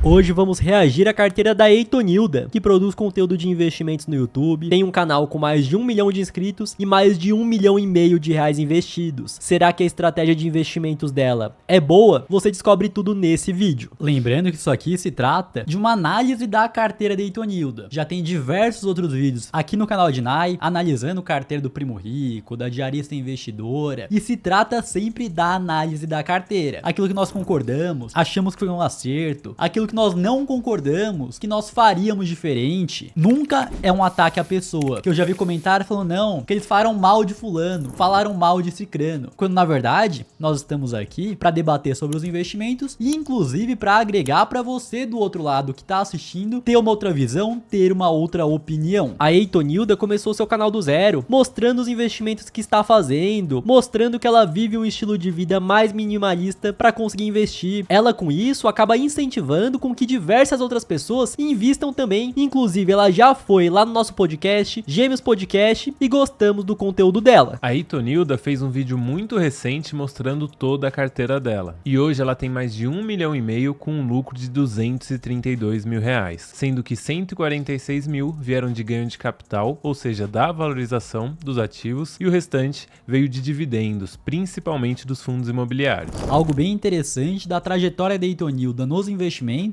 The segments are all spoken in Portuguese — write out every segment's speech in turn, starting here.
Hoje vamos reagir à carteira da Heitonilda, que produz conteúdo de investimentos no YouTube, tem um canal com mais de 1 milhão de inscritos e mais de 1,5 milhão de reais investidos. Será que a estratégia de investimentos dela é boa? Você descobre tudo nesse vídeo. Lembrando que isso aqui se trata de uma análise da carteira da Heitonilda. Já tem diversos outros vídeos aqui no canal de Nai, analisando carteira do Primo Rico, da Diarista Investidora, e se trata sempre da análise da carteira. Aquilo que nós concordamos, achamos que foi um acerto, aquilo que nós não concordamos, que nós faríamos diferente. Nunca é um ataque à pessoa, que eu já vi comentário falando não, que eles falaram mal de fulano, falaram mal de cicrano, quando na verdade nós estamos aqui para debater sobre os investimentos e inclusive para agregar para você do outro lado que tá assistindo ter uma outra visão, ter uma outra opinião. A Heitonilda começou seu canal do zero, mostrando os investimentos que está fazendo, mostrando que ela vive um estilo de vida mais minimalista para conseguir investir. Ela com isso acaba incentivando com que diversas outras pessoas invistam também, inclusive ela já foi lá no nosso podcast, Gêmeos Podcast, e gostamos do conteúdo dela. A Heitonilda fez um vídeo muito recente mostrando toda a carteira dela, e hoje ela tem mais de 1,5 milhão com um lucro de 232 mil reais, sendo que 146 mil vieram de ganho de capital, ou seja, da valorização dos ativos, e o restante veio de dividendos, principalmente dos fundos imobiliários. Algo bem interessante da trajetória da Heitonilda nos investimentos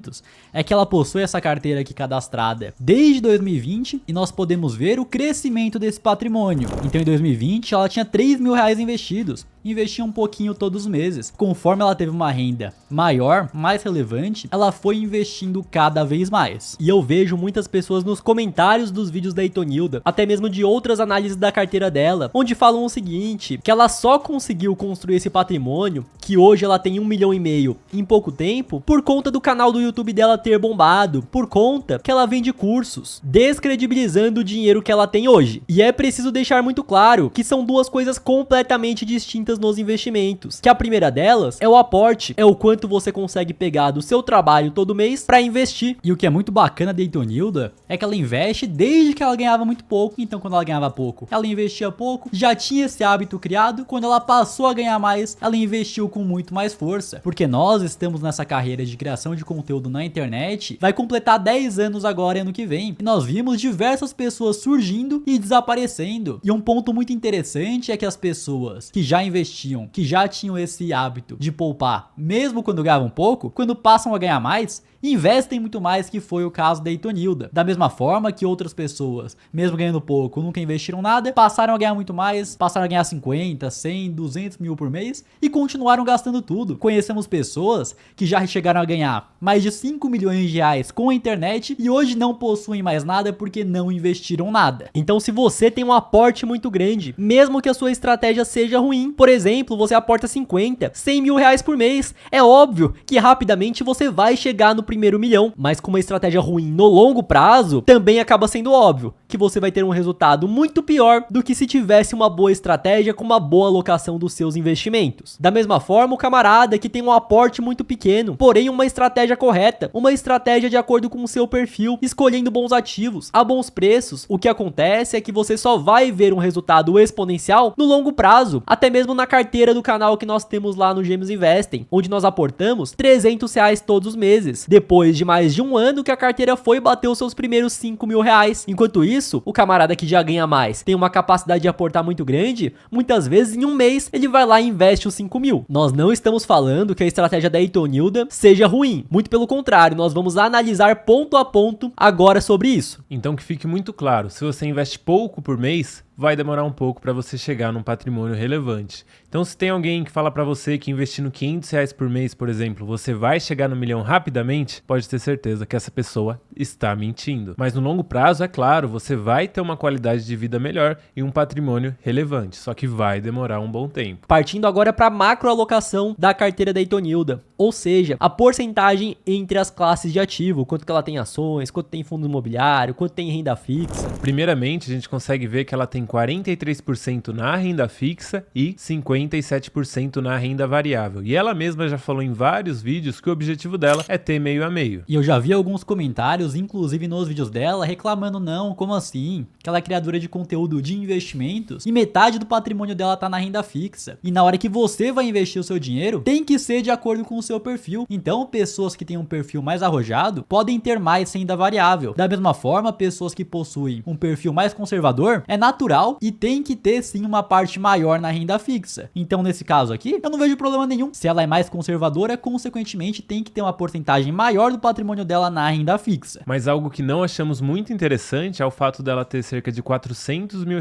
é que ela possui essa carteira aqui cadastrada desde 2020 e nós podemos ver o crescimento desse patrimônio. Então em 2020 ela tinha 3 mil reais investidos, investia um pouquinho todos os meses. Conforme ela teve uma renda maior, mais relevante, ela foi investindo cada vez mais. E eu vejo muitas pessoas nos comentários dos vídeos da Heitonilda, até mesmo de outras análises da carteira dela, onde falam o seguinte, que ela só conseguiu construir esse patrimônio, que hoje ela tem 1,5 milhão em pouco tempo, por conta do canal do YouTube dela ter bombado, por conta que ela vende cursos, descredibilizando o dinheiro que ela tem hoje. E é preciso deixar muito claro que são duas coisas completamente distintas nos investimentos, que a primeira delas é o aporte, é o quanto você consegue pegar do seu trabalho todo mês para investir. E o que é muito bacana da Heitonilda é que ela investe desde que ela ganhava muito pouco. Então quando ela ganhava pouco, ela investia pouco, já tinha esse hábito criado. Quando ela passou a ganhar mais, ela investiu com muito mais força, porque nós estamos nessa carreira de criação de conteúdo na internet, vai completar 10 anos agora ano que vem, e nós vimos diversas pessoas surgindo e desaparecendo. E um ponto muito interessante é que as pessoas que já investiam, que já tinham esse hábito de poupar, mesmo quando ganhavam pouco, quando passam a ganhar mais, investem muito mais, que foi o caso da Heitonilda. Da mesma forma que outras pessoas, mesmo ganhando pouco, nunca investiram nada, passaram a ganhar muito mais, passaram a ganhar 50, 100, 200 mil por mês e continuaram gastando tudo. Conhecemos pessoas que já chegaram a ganhar mais de 5 milhões de reais com a internet e hoje não possuem mais nada porque não investiram nada. Então se você tem um aporte muito grande, mesmo que a sua estratégia seja ruim, por exemplo, você aporta 50, 100 mil reais por mês, é óbvio que rapidamente você vai chegar no primeiro milhão, mas com uma estratégia ruim no longo prazo, também acaba sendo óbvio que você vai ter um resultado muito pior do que se tivesse uma boa estratégia com uma boa alocação dos seus investimentos. Da mesma forma, o camarada que tem um aporte muito pequeno, porém uma estratégia correta, uma estratégia de acordo com o seu perfil, escolhendo bons ativos, a bons preços, o que acontece é que você só vai ver um resultado exponencial no longo prazo, até mesmo na carteira do canal que nós temos lá no Gêmeos Investem, onde nós aportamos 300 reais todos os meses, depois de mais de um ano que a carteira foi bater os seus primeiros 5 mil reais. Enquanto isso, o camarada que já ganha mais, tem uma capacidade de aportar muito grande, muitas vezes em um mês ele vai lá e investe os 5 mil. Nós não estamos falando que a estratégia da Heitonilda seja ruim, muito pelo contrário, nós vamos analisar ponto a ponto agora sobre isso. Então que fique muito claro, se você investe pouco por mês, vai demorar um pouco para você chegar num patrimônio relevante. Então se tem alguém que fala para você que investindo 500 reais por mês, por exemplo, você vai chegar no milhão rapidamente, pode ter certeza que essa pessoa está mentindo. Mas no longo prazo, é claro, você vai ter uma qualidade de vida melhor e um patrimônio relevante, só que vai demorar um bom tempo. Partindo agora para a macroalocação da carteira da Heitonilda, ou seja, a porcentagem entre as classes de ativo, quanto que ela tem ações, quanto tem fundo imobiliário, quanto tem renda fixa. Primeiramente, a gente consegue ver que ela tem 43% na renda fixa e 50 97% na renda variável. E ela mesma já falou em vários vídeos que o objetivo dela é ter meio a meio. E eu já vi alguns comentários, inclusive nos vídeos dela, reclamando não, como assim? Que ela é criadora de conteúdo de investimentos e metade do patrimônio dela tá na renda fixa. E na hora que você vai investir o seu dinheiro, tem que ser de acordo com o seu perfil. Então, pessoas que têm um perfil mais arrojado podem ter mais renda variável. Da mesma forma, pessoas que possuem um perfil mais conservador, é natural e tem que ter sim uma parte maior na renda fixa. Então, nesse caso aqui, eu não vejo problema nenhum. Se ela é mais conservadora, consequentemente tem que ter uma porcentagem maior do patrimônio dela na renda fixa. Mas algo que não achamos muito interessante é o fato dela ter cerca de R$400 mil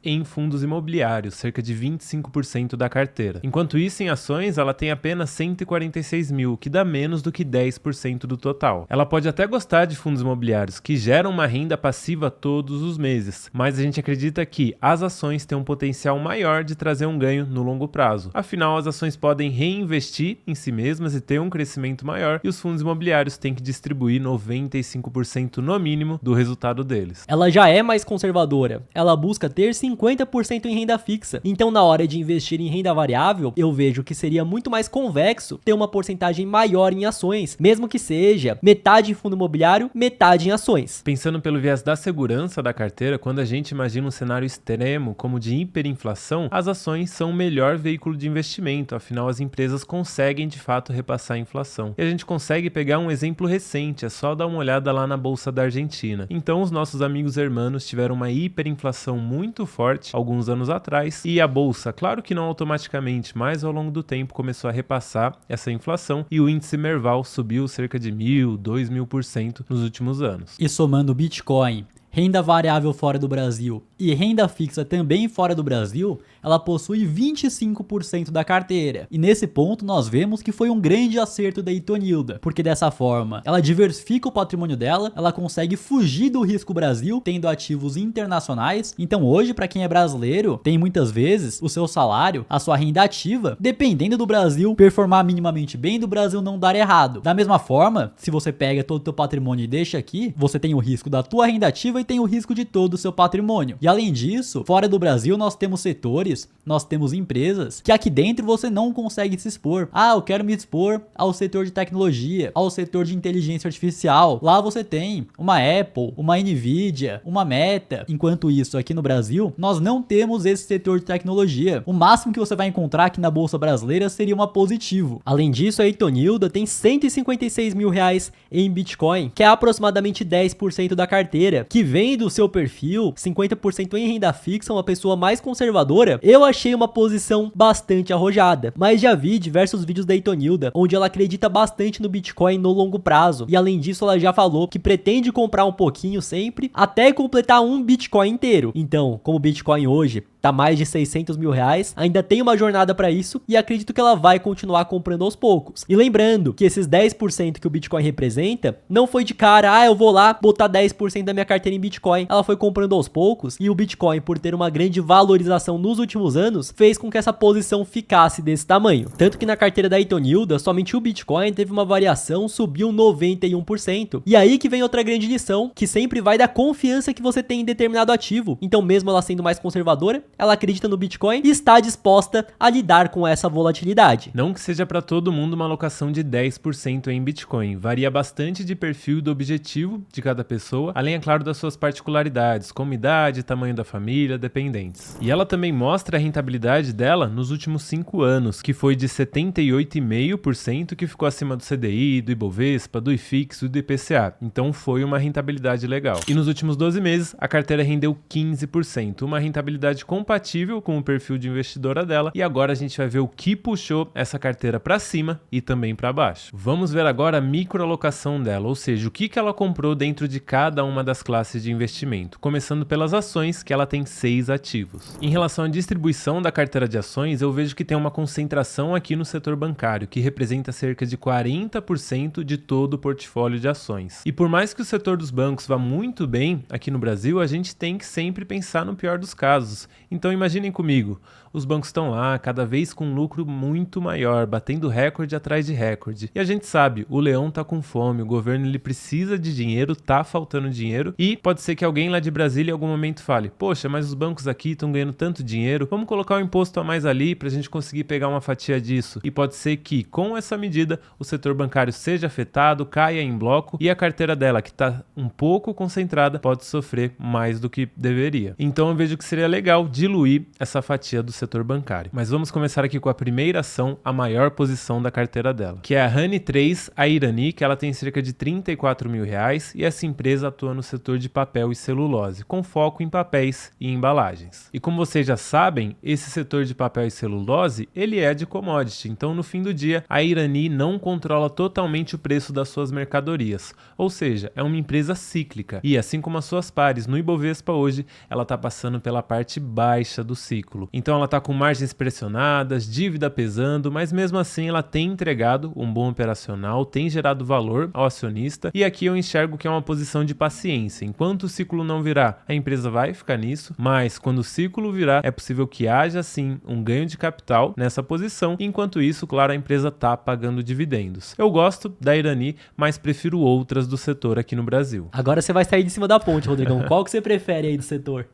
em fundos imobiliários, cerca de 25% da carteira. Enquanto isso, em ações, ela tem apenas 146 mil, que dá menos do que 10% do total. Ela pode até gostar de fundos imobiliários, que geram uma renda passiva todos os meses, mas a gente acredita que as ações têm um potencial maior de trazer um ganho no longo prazo. Afinal, as ações podem reinvestir em si mesmas e ter um crescimento maior, e os fundos imobiliários têm que distribuir 95% no mínimo do resultado deles. Ela já é mais conservadora, ela busca ter 50% em renda fixa. Então, na hora de investir em renda variável, eu vejo que seria muito mais convexo ter uma porcentagem maior em ações, mesmo que seja metade em fundo imobiliário, metade em ações. Pensando pelo viés da segurança da carteira, quando a gente imagina um cenário extremo como de hiperinflação, as ações são o melhor veículo de investimento, afinal as empresas conseguem de fato repassar a inflação. E a gente consegue pegar um exemplo recente, é só dar uma olhada lá na Bolsa da Argentina. Então os nossos amigos hermanos tiveram uma hiperinflação muito forte alguns anos atrás, e a Bolsa, claro que não automaticamente, mas ao longo do tempo começou a repassar essa inflação, e o índice Merval subiu cerca de 1.000, 2.000% nos últimos anos. E somando Bitcoin, renda variável fora do Brasil e renda fixa também fora do Brasil, ela possui 25% da carteira. E nesse ponto nós vemos que foi um grande acerto da Itonilda, porque dessa forma ela diversifica o patrimônio dela, ela consegue fugir do risco Brasil, tendo ativos internacionais. Então hoje, para quem é brasileiro, tem muitas vezes o seu salário, a sua renda ativa, dependendo do Brasil performar minimamente bem, do Brasil não dar errado. Da mesma forma, se você pega todo o teu patrimônio e deixa aqui, você tem o risco da tua renda ativa e tem o risco de todo o seu patrimônio. E além disso, fora do Brasil nós temos setores, nós temos empresas que aqui dentro você não consegue se expor. Ah, eu quero me expor ao setor de tecnologia, ao setor de inteligência artificial. Lá você tem uma Apple, uma Nvidia, uma Meta. Enquanto isso, aqui no Brasil, nós não temos esse setor de tecnologia. O máximo que você vai encontrar aqui na Bolsa Brasileira seria uma Positivo. Além disso, a Itonilda tem 156 mil reais em Bitcoin, que é aproximadamente 10% da carteira, que vem do seu perfil, 50% em renda fixa, uma pessoa mais conservadora. Eu achei uma posição bastante arrojada, mas já vi diversos vídeos da Itonilda, onde ela acredita bastante no Bitcoin no longo prazo, e além disso ela já falou que pretende comprar um pouquinho sempre, até completar um Bitcoin inteiro. Então, como o Bitcoin hoje tá mais de 600 mil reais, ainda tem uma jornada para isso, e acredito que ela vai continuar comprando aos poucos. E lembrando que esses 10% que o Bitcoin representa, não foi de cara, eu vou lá botar 10% da minha carteira em Bitcoin. Ela foi comprando aos poucos, e o Bitcoin, por ter uma grande valorização nos últimos anos, fez com que essa posição ficasse desse tamanho. Tanto que na carteira da Itonilda, somente o Bitcoin teve uma variação, subiu 91%. E aí que vem outra grande lição, que sempre vai da confiança que você tem em determinado ativo. Então, mesmo ela sendo mais conservadora, ela acredita no Bitcoin e está disposta a lidar com essa volatilidade. Não que seja para todo mundo uma alocação de 10% em Bitcoin, varia bastante de perfil e do objetivo de cada pessoa, além, é claro, das suas particularidades, como idade, tamanho da família, dependentes. E ela também mostra a rentabilidade dela nos últimos 5 anos, que foi de 78,5%, que ficou acima do CDI, do Ibovespa, do IFIX e do IPCA. Então foi uma rentabilidade legal. E nos últimos 12 meses, a carteira rendeu 15%, uma rentabilidade compatível com o perfil de investidora dela, e agora a gente vai ver o que puxou essa carteira para cima e também para baixo. Vamos ver agora a microalocação dela, ou seja, o que ela comprou dentro de cada uma das classes de investimento, começando pelas ações, que ela tem 6 ativos. Em relação à distribuição da carteira de ações, eu vejo que tem uma concentração aqui no setor bancário, que representa cerca de 40% de todo o portfólio de ações. E por mais que o setor dos bancos vá muito bem aqui no Brasil, a gente tem que sempre pensar no pior dos casos. Então imaginem comigo, os bancos estão lá, cada vez com um lucro muito maior, batendo recorde atrás de recorde. E a gente sabe, o leão tá com fome, o governo ele precisa de dinheiro, tá faltando dinheiro, e pode ser que alguém lá de Brasília em algum momento fale, poxa, mas os bancos aqui estão ganhando tanto dinheiro, vamos colocar um imposto a mais ali pra gente conseguir pegar uma fatia disso. E pode ser que, com essa medida, o setor bancário seja afetado, caia em bloco, e a carteira dela, que tá um pouco concentrada, pode sofrer mais do que deveria. Então eu vejo que seria legal diluir essa fatia do setor bancário. Mas vamos começar aqui com a primeira ação, a maior posição da carteira dela, que é a Honey 3, a Irani, que ela tem cerca de 34 mil reais, e essa empresa atua no setor de papel e celulose, com foco em papéis e embalagens. E como vocês já sabem, esse setor de papel e celulose, ele é de commodity, então no fim do dia, a Irani não controla totalmente o preço das suas mercadorias, ou seja, é uma empresa cíclica, e assim como as suas pares no Ibovespa hoje, ela está passando pela parte baixa do ciclo. Então ela está com margens pressionadas, dívida pesando, mas mesmo assim ela tem entregado um bom operacional, tem gerado valor ao acionista, e aqui eu enxergo que é uma posição de paciência. Enquanto o ciclo não virar, a empresa vai ficar nisso, mas quando o ciclo virar, é possível que haja sim um ganho de capital nessa posição, enquanto isso, claro, a empresa está pagando dividendos. Eu gosto da Irani, mas prefiro outras do setor aqui no Brasil. Agora você vai sair de cima da ponte, Rodrigão. Qual que você prefere aí do setor?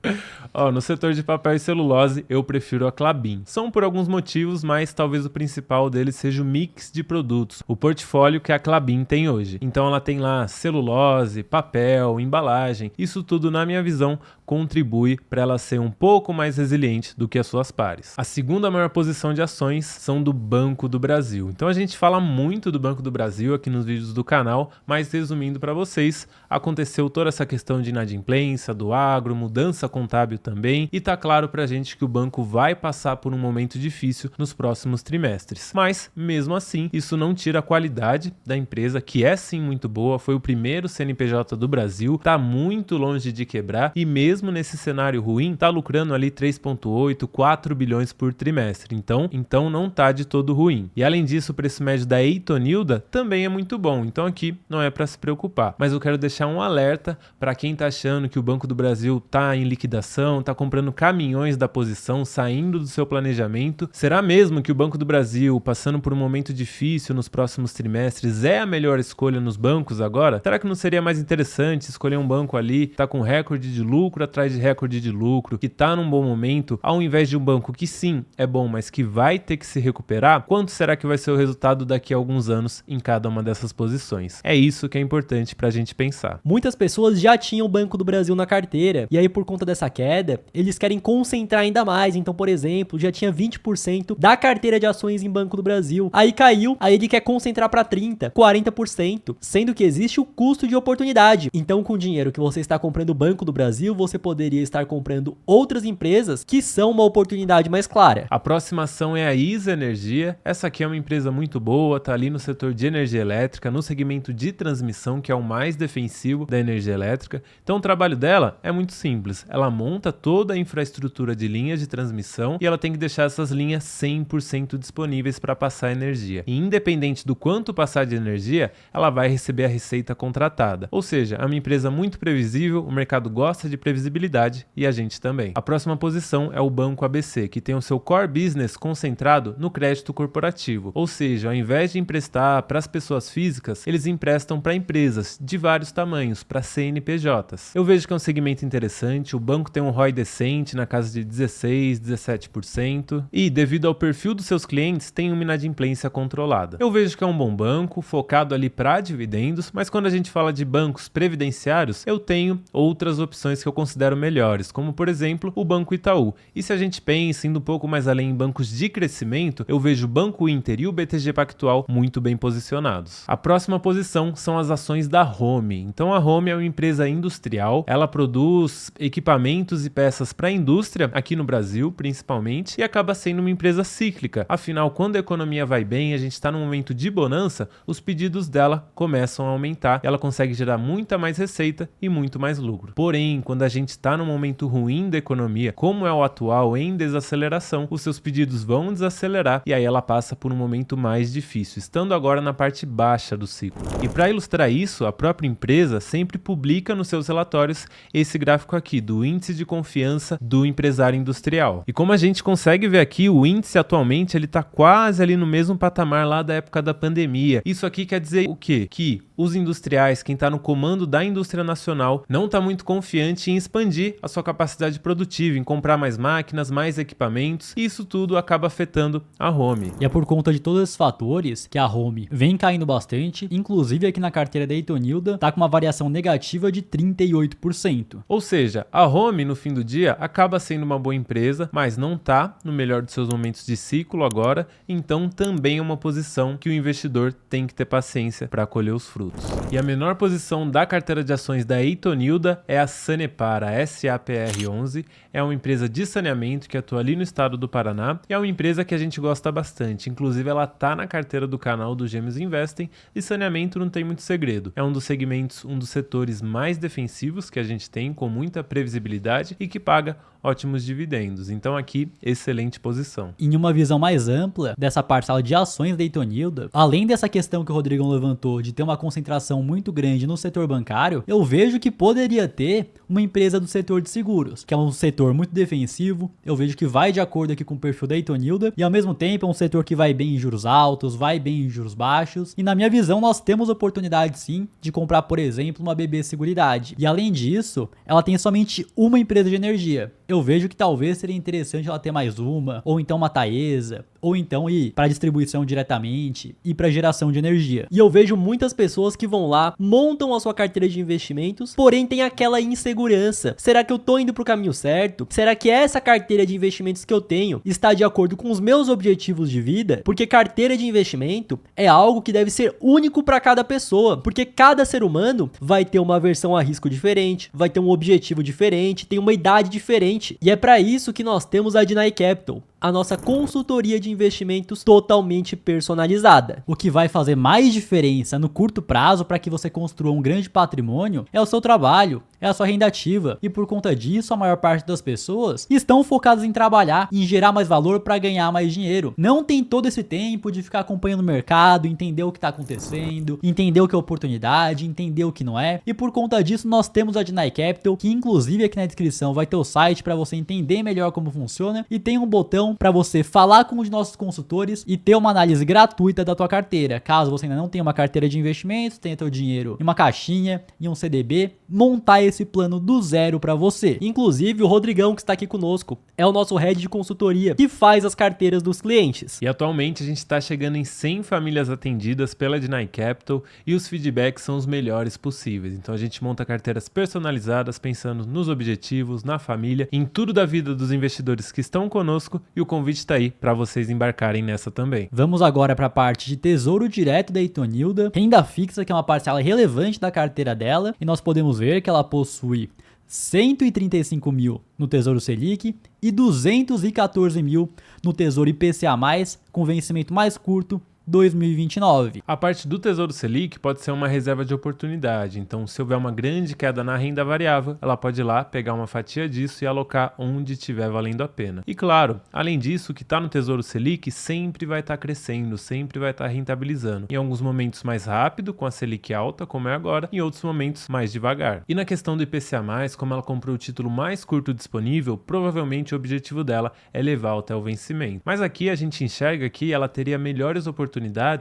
No setor de papel e celulose, eu prefiro a Klabin. São por alguns motivos, mas talvez o principal deles seja o mix de produtos, o portfólio que a Klabin tem hoje. Então ela tem lá celulose, papel, embalagem. Isso tudo, na minha visão, contribui para ela ser um pouco mais resiliente do que as suas pares. A segunda maior posição de ações são do Banco do Brasil. Então a gente fala muito do Banco do Brasil aqui nos vídeos do canal, mas resumindo para vocês, aconteceu toda essa questão de inadimplência, do agro, mudança contábil também, e tá claro pra gente que o banco vai passar por um momento difícil nos próximos trimestres. Mas, mesmo assim, isso não tira a qualidade da empresa, que é sim muito boa, foi o primeiro CNPJ do Brasil, tá muito longe de quebrar, e mesmo nesse cenário ruim, tá lucrando ali 3,8, 4 bilhões por trimestre. Então não tá de todo ruim. E além disso, o preço médio da Eitonilda também é muito bom, então aqui não é para se preocupar. Mas eu quero deixar um alerta para quem tá achando que o Banco do Brasil tá em liquidação, tá comprando caminhões da posição, saindo do seu planejamento. Será mesmo que o Banco do Brasil, passando por um momento difícil nos próximos trimestres, é a melhor escolha nos bancos agora? Será que não seria mais interessante escolher um banco ali que tá com recorde de lucro atrás de recorde de lucro, que tá num bom momento, ao invés de um banco que sim, é bom, mas que vai ter que se recuperar? Quanto será que vai ser o resultado daqui a alguns anos em cada uma dessas posições? É isso que é importante pra gente pensar. Muitas pessoas já tinham o Banco do Brasil na carteira, e aí por conta dessa queda, eles querem concentrar ainda mais. Então, por exemplo, já tinha 20% da carteira de ações em Banco do Brasil. Aí caiu, aí ele quer concentrar para 30%, 40%, sendo que existe o custo de oportunidade. Então, com o dinheiro que você está comprando o Banco do Brasil, você poderia estar comprando outras empresas que são uma oportunidade mais clara. A próxima ação é a ISA Energia. Essa aqui é uma empresa muito boa, tá ali no setor de energia elétrica, no segmento de transmissão, que é o mais defensivo da energia elétrica. Então o trabalho dela é muito simples. Ela monta toda a infraestrutura de linhas de transmissão e ela tem que deixar essas linhas 100% disponíveis para passar energia. E independente do quanto passar de energia, ela vai receber a receita contratada. Ou seja, é uma empresa muito previsível, o mercado gosta de previsibilidade e a gente também. A próxima posição é o Banco ABC, que tem o seu core business concentrado no crédito corporativo. Ou seja, ao invés de emprestar para as pessoas físicas, eles emprestam para empresas de vários tamanhos, para CNPJs. Eu vejo que é um segmento interessante, o banco tem um ROI decente na casa de 16, 17% e, devido ao perfil dos seus clientes, tem uma inadimplência controlada. Eu vejo que é um bom banco, focado ali para dividendos, mas quando a gente fala de bancos previdenciários, eu tenho outras opções que eu considero melhores, como por exemplo o Banco Itaú. E se a gente pensa indo um pouco mais além em bancos de crescimento, eu vejo o Banco Inter e o BTG Pactual muito bem posicionados. A próxima posição são as ações da Home. Então a Home é uma empresa industrial, ela produz equipamentos e peças para a indústria aqui no Brasil, principalmente, e acaba sendo uma empresa cíclica. Afinal, quando a economia vai bem, a gente está num momento de bonança, os pedidos dela começam a aumentar, ela consegue gerar muita mais receita e muito mais lucro. Porém, quando a gente gente está num momento ruim da economia, como é o atual em desaceleração, os seus pedidos vão desacelerar e aí ela passa por um momento mais difícil, estando agora na parte baixa do ciclo. E para ilustrar isso, a própria empresa sempre publica nos seus relatórios esse gráfico aqui do índice de confiança do empresário industrial. E como a gente consegue ver aqui, o índice atualmente ele está quase ali no mesmo patamar lá da época da pandemia. Isso aqui quer dizer o quê? Que os industriais, quem está no comando da indústria nacional, não está muito confiante em expandir a sua capacidade produtiva, em comprar mais máquinas, mais equipamentos, e isso tudo acaba afetando a Home. E é por conta de todos esses fatores que a Home vem caindo bastante, inclusive aqui na carteira da Itonilda tá com uma variação negativa de 38%. Ou seja, a Home no fim do dia acaba sendo uma boa empresa, mas não tá no melhor dos seus momentos de ciclo agora, então também é uma posição que o investidor tem que ter paciência para colher os frutos. E a menor posição da carteira de ações da Itonilda é a Sanepar, a SAPR11, é uma empresa de saneamento que atua ali no estado do Paraná e é uma empresa que a gente gosta bastante, inclusive ela tá na carteira do canal do Gêmeos Investem e saneamento não tem muito segredo, é um dos segmentos, um dos setores mais defensivos que a gente tem, com muita previsibilidade e que paga ótimos dividendos, então aqui excelente posição. Em uma visão mais ampla dessa parcela de ações da Itonilda, além dessa questão que o Rodrigão levantou de ter uma concentração muito grande no setor bancário, eu vejo que poderia ter uma empresa do setor de seguros, que é um setor muito defensivo, eu vejo que vai de acordo aqui com o perfil da Itonilda, e ao mesmo tempo é um setor que vai bem em juros altos, vai bem em juros baixos, e na minha visão nós temos oportunidade sim de comprar, por exemplo, uma BB Seguridade. E além disso, ela tem somente uma empresa de energia. Eu vejo que talvez seria interessante ela ter mais uma, ou então uma Taesa, ou então ir para distribuição diretamente e para geração de energia. E eu vejo muitas pessoas que vão lá, montam a sua carteira de investimentos, porém tem aquela insegurança. Será que eu tô indo pro caminho certo? Será que essa carteira de investimentos que eu tenho está de acordo com os meus objetivos de vida? Porque carteira de investimento é algo que deve ser único para cada pessoa, porque cada ser humano vai ter uma aversão a risco diferente, vai ter um objetivo diferente, tem uma idade diferente. E é para isso que nós temos a Deny Capital, a nossa consultoria de investimentos totalmente personalizada. O que vai fazer mais diferença no curto prazo para que você construa um grande patrimônio é o seu trabalho, é a sua renda ativa. E por conta disso, a maior parte das pessoas estão focadas em trabalhar, em gerar mais valor para ganhar mais dinheiro. Não tem todo esse tempo de ficar acompanhando o mercado, entender o que está acontecendo, entender o que é oportunidade, entender o que não é. E por conta disso, nós temos a Deny Capital, que inclusive aqui na descrição vai ter o site para você entender melhor como funciona, e tem um botão para você falar com um de nossos consultores e ter uma análise gratuita da tua carteira. Caso você ainda não tenha uma carteira de investimentos, tenha teu dinheiro em uma caixinha, em um CDB, montar esse plano do zero para você. Inclusive, o Rodrigão, que está aqui conosco, é o nosso head de consultoria, que faz as carteiras dos clientes. E atualmente a gente está chegando em 100 famílias atendidas pela Deny Capital e os feedbacks são os melhores possíveis. Então a gente monta carteiras personalizadas pensando nos objetivos, na família, em tudo da vida dos investidores que estão conosco, e o convite está aí para vocês embarcarem nessa também. Vamos agora para a parte de tesouro direto da Itonilda, renda fixa, que é uma parcela relevante da carteira dela, e nós podemos ver que ela possui 135 mil no Tesouro Selic e 214 mil no Tesouro IPCA+, com vencimento mais curto, 2029. A parte do Tesouro Selic pode ser uma reserva de oportunidade, então se houver uma grande queda na renda variável, ela pode ir lá pegar uma fatia disso e alocar onde estiver valendo a pena. E claro, além disso, o que está no Tesouro Selic sempre vai estar crescendo, sempre vai estar rentabilizando. Em alguns momentos mais rápido, com a Selic alta, como é agora, em outros momentos mais devagar. E na questão do IPCA+, como ela comprou o título mais curto disponível, provavelmente o objetivo dela é levar até o vencimento. Mas aqui a gente enxerga que ela teria melhores oportunidades,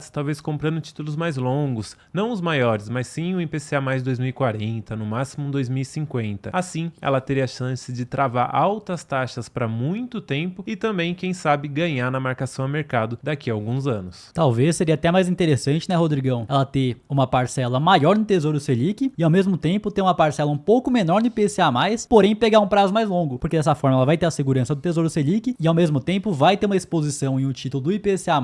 talvez comprando títulos mais longos, não os maiores, mas sim o IPCA mais 2040, no máximo 2050. Assim, ela teria a chance de travar altas taxas para muito tempo e também, quem sabe, ganhar na marcação a mercado daqui a alguns anos. Talvez seria até mais interessante, né, Rodrigão, ela ter uma parcela maior no Tesouro Selic e ao mesmo tempo ter uma parcela um pouco menor no IPCA+, porém pegar um prazo mais longo, porque dessa forma ela vai ter a segurança do Tesouro Selic e ao mesmo tempo vai ter uma exposição em um título do IPCA+,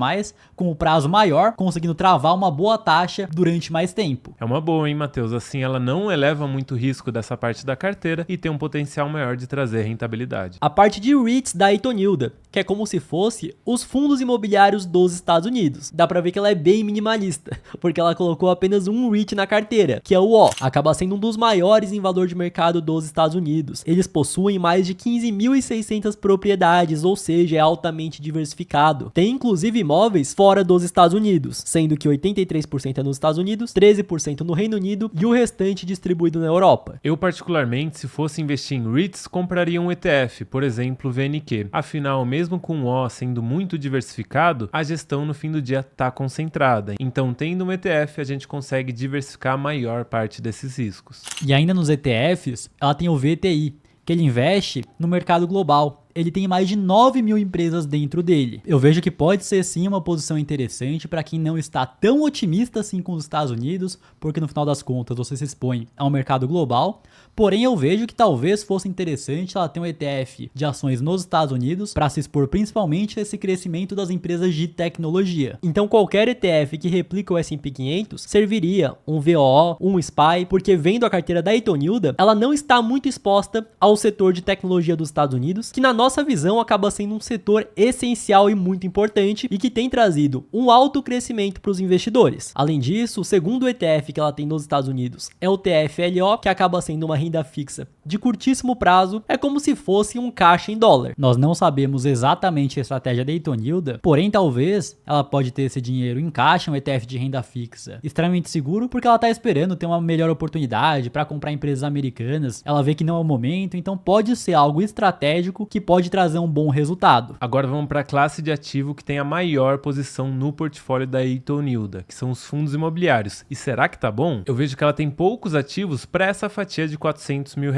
com o prazo prazo maior, conseguindo travar uma boa taxa durante mais tempo. É uma boa, hein, Matheus? Assim ela não eleva muito o risco dessa parte da carteira e tem um potencial maior de trazer rentabilidade. A parte de REITs da Itonilda, que é como se fosse os fundos imobiliários dos Estados Unidos. Dá pra ver que ela é bem minimalista, porque ela colocou apenas um REIT na carteira, que é o O. Acaba sendo um dos maiores em valor de mercado dos Estados Unidos. Eles possuem mais de 15.600 propriedades, ou seja, é altamente diversificado. Tem inclusive imóveis fora dos Estados Unidos, sendo que 83% é nos Estados Unidos, 13% no Reino Unido e o restante distribuído na Europa. Eu particularmente, se fosse investir em REITs, compraria um ETF, por exemplo, o VNQ. Afinal, mesmo com o O sendo muito diversificado, a gestão no fim do dia está concentrada. Então, tendo um ETF, a gente consegue diversificar a maior parte desses riscos. E ainda nos ETFs, ela tem o VTI, que ele investe no mercado global. Ele tem mais de 9.000 empresas dentro dele. Eu vejo que pode ser sim uma posição interessante para quem não está tão otimista assim com os Estados Unidos, porque no final das contas você se expõe ao mercado global. Porém, eu vejo que talvez fosse interessante ela ter um ETF de ações nos Estados Unidos para se expor principalmente a esse crescimento das empresas de tecnologia. Então qualquer ETF que replica o S&P 500 serviria, um VOO, um SPY, porque vendo a carteira da Itonilda, ela não está muito exposta ao setor de tecnologia dos Estados Unidos, que na nossa visão acaba sendo um setor essencial e muito importante e que tem trazido um alto crescimento para os investidores. Além disso, o segundo ETF que ela tem nos Estados Unidos é o TFLO, que acaba sendo uma renda fixa de curtíssimo prazo, é como se fosse um caixa em dólar. Nós não sabemos exatamente a estratégia da Itonilda, porém talvez ela pode ter esse dinheiro em caixa, um ETF de renda fixa extremamente seguro, porque ela está esperando ter uma melhor oportunidade para comprar empresas americanas, ela vê que não é o momento, então pode ser algo estratégico que pode trazer um bom resultado. Agora vamos para a classe de ativo que tem a maior posição no portfólio da Itonilda, que são os fundos imobiliários. E será que tá bom? Eu vejo que ela tem poucos ativos para essa fatia de R$400 mil.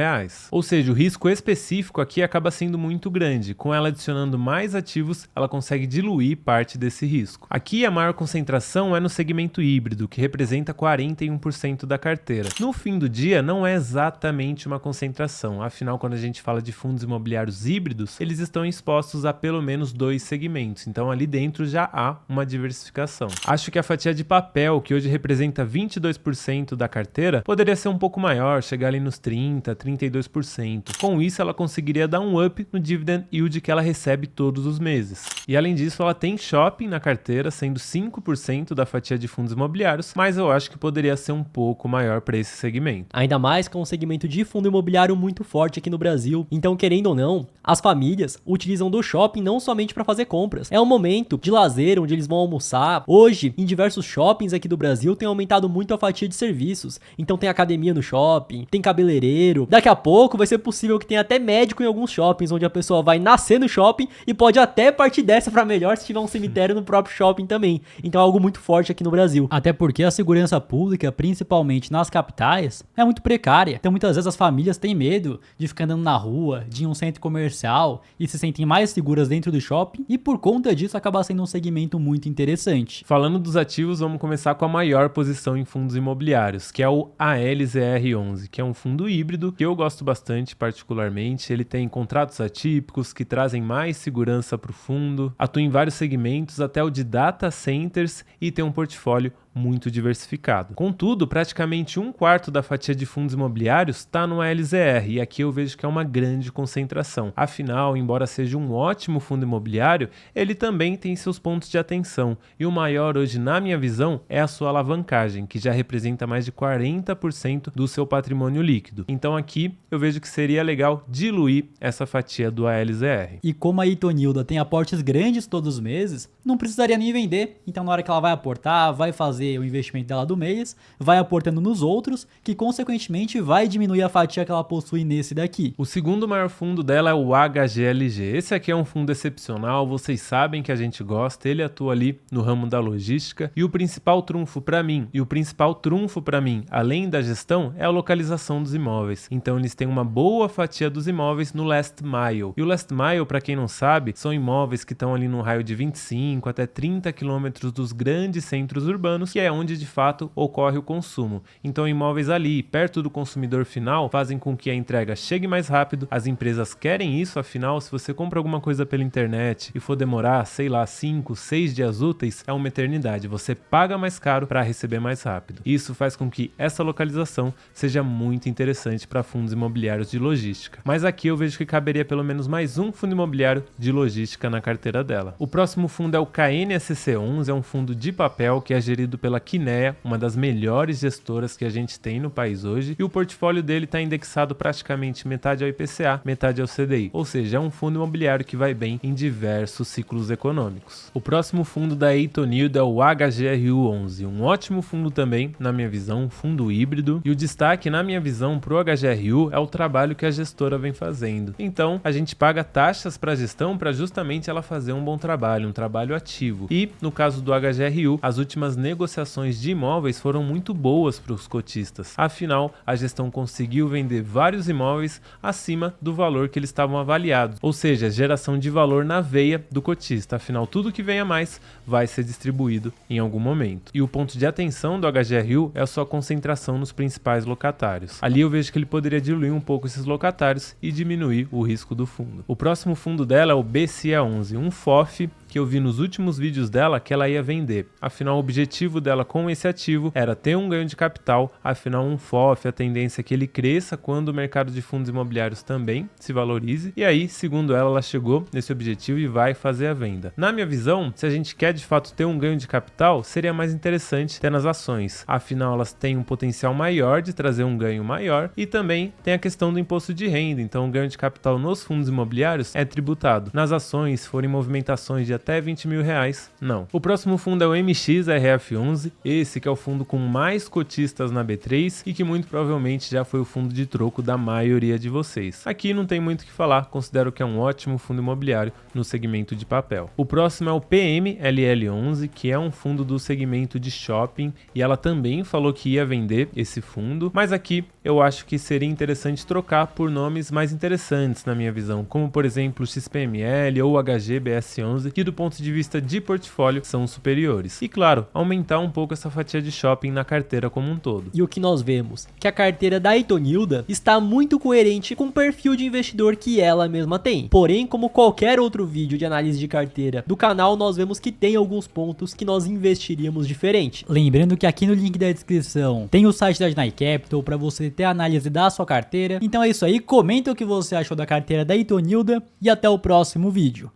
Ou seja, o risco específico aqui acaba sendo muito grande. Com ela adicionando mais ativos, ela consegue diluir parte desse risco. Aqui a maior concentração é no segmento híbrido, que representa 41% da carteira. No fim do dia, não é exatamente uma concentração. Afinal, quando a gente fala de fundos imobiliários híbridos, eles estão expostos a pelo menos 2 segmentos. Então ali dentro já há uma diversificação. Acho que a fatia de papel, que hoje representa 22% da carteira, poderia ser um pouco maior, chegar ali nos 30%, 32%. Com isso, ela conseguiria dar um up no dividend yield que ela recebe todos os meses. E além disso, ela tem shopping na carteira, sendo 5% da fatia de fundos imobiliários, mas eu acho que poderia ser um pouco maior para esse segmento. Ainda mais com um segmento de fundo imobiliário muito forte aqui no Brasil. Então, querendo ou não, as famílias utilizam do shopping não somente para fazer compras. É um momento de lazer onde eles vão almoçar. Hoje, em diversos shoppings aqui do Brasil, tem aumentado muito a fatia de serviços. Então tem academia no shopping, tem cabeleireiro. Daqui a pouco vai ser possível que tenha até médico em alguns shoppings, onde a pessoa vai nascer no shopping e pode até partir dessa para melhor se tiver um cemitério no próprio shopping também. Então é algo muito forte aqui no Brasil. Até porque a segurança pública, principalmente nas capitais, é muito precária. Então muitas vezes as famílias têm medo de ficar andando na rua, de ir em um centro comercial e se sentem mais seguras dentro do shopping e por conta disso acaba sendo um segmento muito interessante. Falando dos ativos, vamos começar com a maior posição em fundos imobiliários, que é o ALZR11, que é um fundo híbrido que eu gosto bastante particularmente. Ele tem contratos atípicos que trazem mais segurança para o fundo, atua em vários segmentos, até o de data centers, e tem um portfólio muito diversificado. Contudo, praticamente 1/4 da fatia de fundos imobiliários está no ALZR, e aqui eu vejo que é uma grande concentração. Afinal, embora seja um ótimo fundo imobiliário, ele também tem seus pontos de atenção, e o maior hoje, na minha visão, é a sua alavancagem, que já representa mais de 40% do seu patrimônio líquido. Então aqui eu vejo que seria legal diluir essa fatia do ALZR. E como a Itonilda tem aportes grandes todos os meses, não precisaria nem vender. Então na hora que ela vai aportar, vai fazer o investimento dela do mês, vai aportando nos outros, que consequentemente vai diminuir a fatia que ela possui nesse daqui. O segundo maior fundo dela é o HGLG. Esse aqui é um fundo excepcional, vocês sabem que a gente gosta, ele atua ali no ramo da logística, e o principal trunfo para mim, além da gestão, é a localização dos imóveis. Então eles têm uma boa fatia dos imóveis no last mile. E o last mile, para quem não sabe, são imóveis que estão ali num raio de 25 até 30 quilômetros dos grandes centros urbanos que é onde de fato ocorre o consumo. Então imóveis ali, perto do consumidor final, fazem com que a entrega chegue mais rápido. As empresas querem isso, afinal, se você compra alguma coisa pela internet e for demorar, sei lá, 5, 6 dias úteis, é uma eternidade. Você paga mais caro para receber mais rápido. Isso faz com que essa localização seja muito interessante para fundos imobiliários de logística. Mas aqui eu vejo que caberia pelo menos mais um fundo imobiliário de logística na carteira dela. O próximo fundo é o KNSC11, é um fundo de papel que é gerido pela Kinea, uma das melhores gestoras que a gente tem no país hoje, e o portfólio dele está indexado praticamente metade ao IPCA, metade ao CDI, ou seja, é um fundo imobiliário que vai bem em diversos ciclos econômicos. O próximo fundo da Eaton Yield é o HGRU11, um ótimo fundo também, na minha visão, um fundo híbrido, e o destaque, na minha visão, para o HGRU é o trabalho que a gestora vem fazendo. Então, a gente paga taxas para a gestão para justamente ela fazer um bom trabalho, um trabalho ativo. E, no caso do HGRU, as últimas negociações de imóveis foram muito boas para os cotistas. Afinal, a gestão conseguiu vender vários imóveis acima do valor que eles estavam avaliados, ou seja, geração de valor na veia do cotista. Afinal, tudo que venha mais vai ser distribuído em algum momento. E o ponto de atenção do HGRU é a sua concentração nos principais locatários. Ali eu vejo que ele poderia diluir um pouco esses locatários e diminuir o risco do fundo. O próximo fundo dela é o BCA11, um FOF que eu vi nos últimos vídeos dela que ela ia vender. Afinal, o objetivo dela com esse ativo era ter um ganho de capital. Afinal, um FOF, a tendência é que ele cresça quando o mercado de fundos imobiliários também se valorize. E aí, segundo ela, ela chegou nesse objetivo e vai fazer a venda. Na minha visão, se a gente quer de fato ter um ganho de capital, seria mais interessante ter nas ações. Afinal, elas têm um potencial maior de trazer um ganho maior e também tem a questão do imposto de renda. Então, o ganho de capital nos fundos imobiliários é tributado. Nas ações, se forem movimentações de até 20 mil reais, não. O próximo fundo é o MXRF11, esse que é o fundo com mais cotistas na B3 e que muito provavelmente já foi o fundo de troco da maioria de vocês. Aqui não tem muito o que falar, considero que é um ótimo fundo imobiliário no segmento de papel. O próximo é o PMLL11, que é um fundo do segmento de shopping e ela também falou que ia vender esse fundo, mas aqui eu acho que seria interessante trocar por nomes mais interessantes na minha visão, como por exemplo XPML ou HGBS11, que do ponto de vista de portfólio são superiores. E claro, aumentar um pouco essa fatia de shopping na carteira como um todo. E o que nós vemos? Que a carteira da Eaton Yield está muito coerente com o perfil de investidor que ela mesma tem. Porém, como qualquer outro vídeo de análise de carteira do canal, nós vemos que tem alguns pontos que nós investiríamos diferente. Lembrando que aqui no link da descrição tem o site da Janai Capital para você ter a análise da sua carteira. Então é isso aí, comenta o que você achou da carteira da Eaton Yield e até o próximo vídeo.